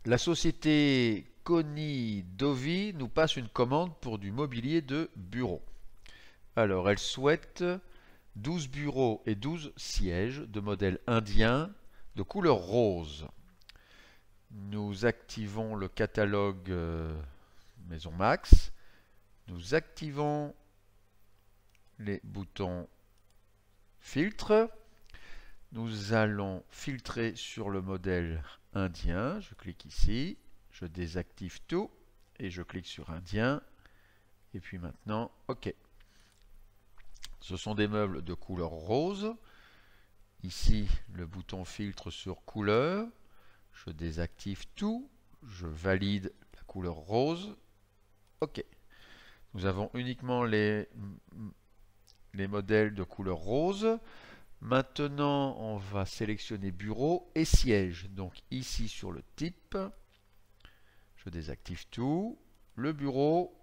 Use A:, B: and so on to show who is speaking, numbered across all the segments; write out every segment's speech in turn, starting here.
A: La société Coni Dovi nous passe une commande pour du mobilier de bureau. Alors, elle souhaite 12 bureaux et 12 sièges de modèle indien de couleur rose. Nous activons le catalogue Maison Max. Nous activons les boutons filtre. Nous allons filtrer sur le modèle indien. Je clique ici, je désactive tout et je clique sur indien. Et puis maintenant, OK. Ce sont des meubles de couleur rose. Ici, le bouton filtre sur couleur. Je désactive tout. Je valide la couleur rose. OK. Nous avons uniquement les modèles de couleur rose. Maintenant, on va sélectionner bureau et siège. Donc ici sur le type, je désactive tout, le bureau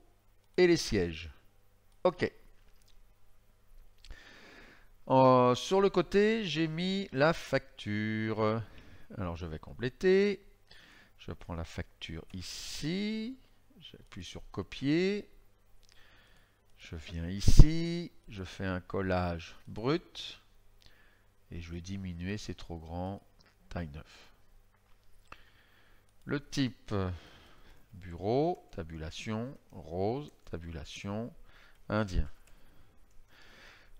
A: et les sièges. OK. Sur le côté, j'ai mis la facture. Alors je vais compléter. Je prends la facture ici. J'appuie sur copier. Je viens ici. Je fais un collage brut. Et je vais diminuer, c'est trop grand, taille 9. Le type bureau, tabulation, rose, tabulation, indien.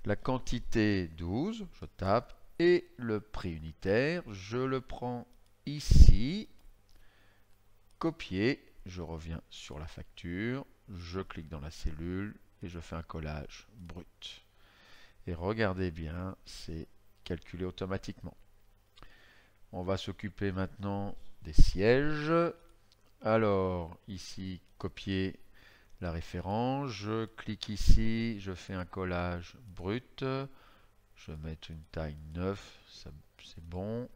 A: La quantité 12, je tape, et le prix unitaire, je le prends ici, copier, je reviens sur la facture, je clique dans la cellule et je fais un collage brut. Et regardez bien, c'est calculé automatiquement. On va s'occuper maintenant des sièges. Alors, ici, copier la référence. Je clique ici, je fais un collage brut. Je vais mettre une taille 9, c'est bon.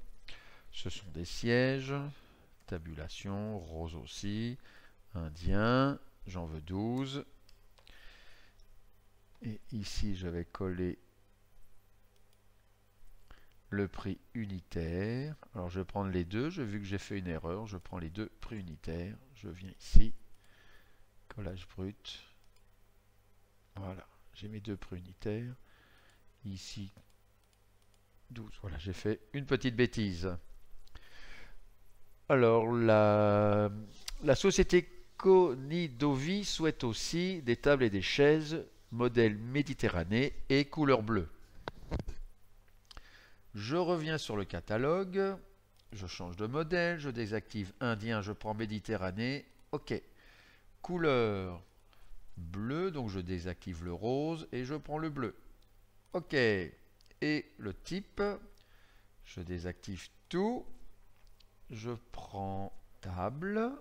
A: Ce sont des sièges. Tabulation, rose aussi. Indien, j'en veux 12. Et ici, je vais coller le prix unitaire. Alors je vais prendre les deux, vu que j'ai fait une erreur, je prends les deux prix unitaires. Je viens ici, collage brut. Voilà, j'ai mes deux prix unitaires. Ici, 12. Voilà, j'ai fait une petite bêtise. Alors la société Conidovi souhaite aussi des tables et des chaises modèle Méditerranée et couleur bleue. Je reviens sur le catalogue, je change de modèle, je désactive indien, je prends Méditerranée, OK. Couleur bleu, donc je désactive le rose et je prends le bleu. OK. Et le type, je désactive tout, je prends table,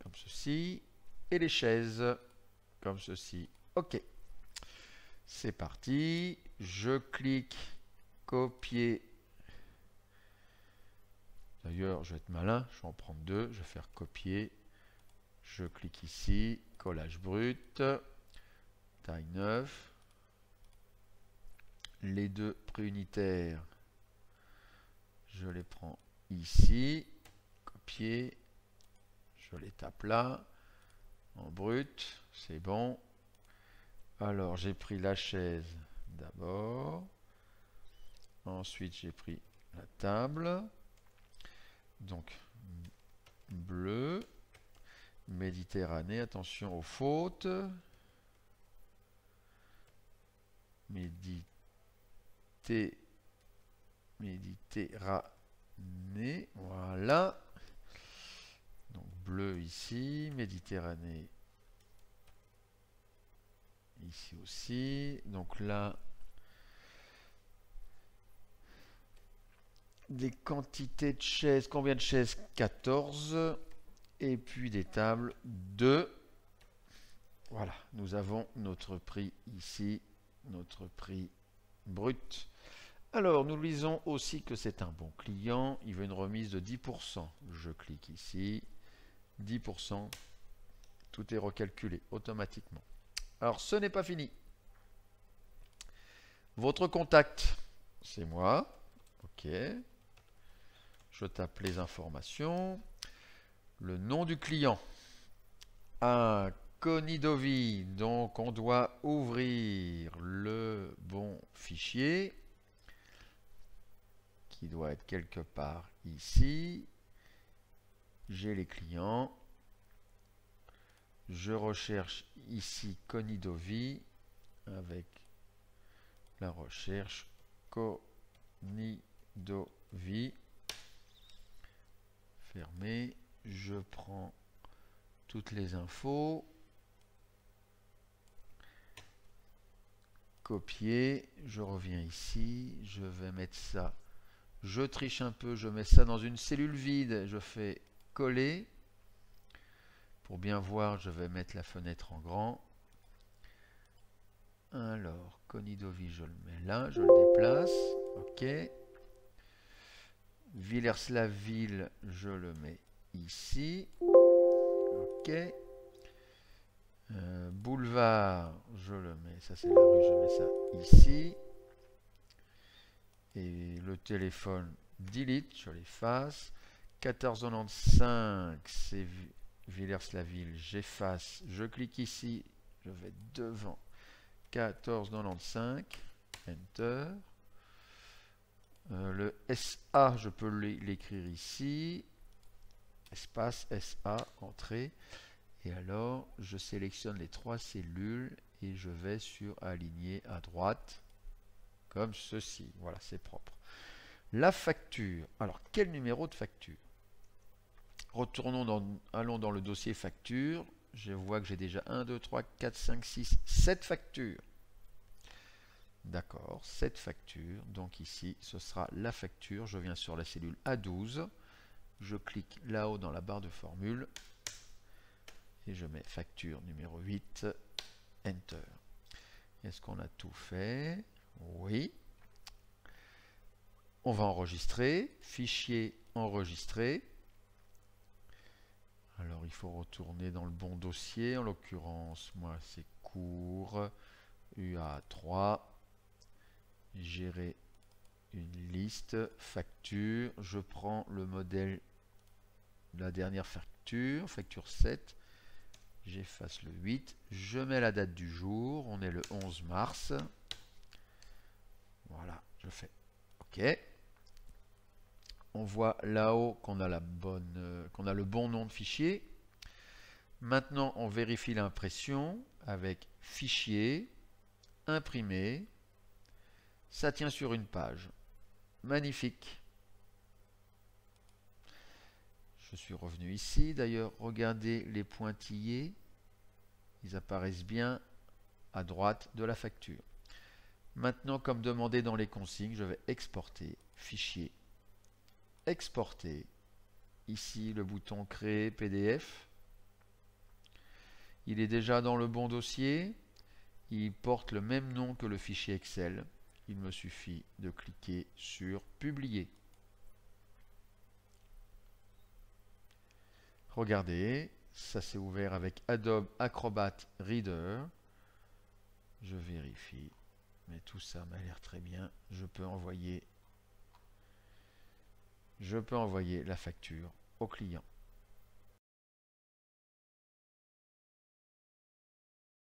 A: comme ceci, et les chaises, comme ceci. OK. C'est parti, je clique copier. D'ailleurs, je vais être malin, je vais en prendre deux, je vais faire copier. Je clique ici, collage brut, taille 9. Les deux préunitaires, je les prends ici, copier. Je les tape là, en brut, c'est bon. Alors, j'ai pris la chaise d'abord. Ensuite, j'ai pris la table. Donc, bleu. Méditerranée, attention aux fautes. Méditerranée, voilà. Donc, bleu ici. Méditerranée ici aussi. Donc là, des quantités de chaises. Combien de chaises? 14. Et puis des tables 2. Voilà, nous avons notre prix ici, notre prix brut. Alors, nous lisons aussi que c'est un bon client. Il veut une remise de 10%. Je clique ici. 10%. Tout est recalculé automatiquement. Alors, ce n'est pas fini. Votre contact, c'est moi. OK. Je tape les informations. Le nom du client. Un Conidovi. Donc on doit ouvrir le bon fichier qui doit être quelque part ici. J'ai les clients. Je recherche ici Conidovi avec la recherche Conidovi. Fermé. Je prends toutes les infos. Copier. Je reviens ici. Je vais mettre ça. Je triche un peu. Je mets ça dans une cellule vide. Je fais coller. Pour bien voir, je vais mettre la fenêtre en grand. Alors, Conidovi, je le mets là. Je le déplace. OK. Villers-la-Ville, je le mets ici. OK. Boulevard, je le mets, ça c'est la rue, je mets ça ici. Et le téléphone, delete, je l'efface. 1495, c'est Villers-la-Ville, j'efface. Je clique ici, je vais devant 1495, Enter. Le SA, je peux l'écrire ici. Espace SA, entrée. Et alors, je sélectionne les 3 cellules et je vais sur aligner à droite, comme ceci. Voilà, c'est propre. La facture. Alors, quel numéro de facture? Allons dans le dossier facture. Je vois que j'ai déjà 1, 2, 3, 4, 5, 6, 7 factures. D'accord, 7 factures. Donc ici, ce sera la facture. Je viens sur la cellule A12. Je clique là-haut dans la barre de formule. Et je mets facture numéro 8. Enter. Est-ce qu'on a tout fait? Oui. On va enregistrer. Fichier enregistré. Alors, il faut retourner dans le bon dossier. En l'occurrence, moi, c'est cours UA3. Gérer une liste. Facture. Je prends le modèle de la dernière facture. Facture 7. J'efface le 8. Je mets la date du jour. On est le 11 mars. Voilà, je fais OK. On voit là-haut qu'on a le bon nom de fichier. Maintenant, on vérifie l'impression avec Fichier, Imprimer. Ça tient sur une page. Magnifique. Je suis revenu ici. D'ailleurs, regardez les pointillés. Ils apparaissent bien à droite de la facture. Maintenant, comme demandé dans les consignes, je vais exporter. Fichier. Exporter. Ici, le bouton Créer PDF. Il est déjà dans le bon dossier. Il porte le même nom que le fichier Excel. Il me suffit de cliquer sur Publier. Regardez, ça s'est ouvert avec Adobe Acrobat Reader. Je vérifie, mais tout ça m'a l'air très bien. Je peux envoyer la facture au client.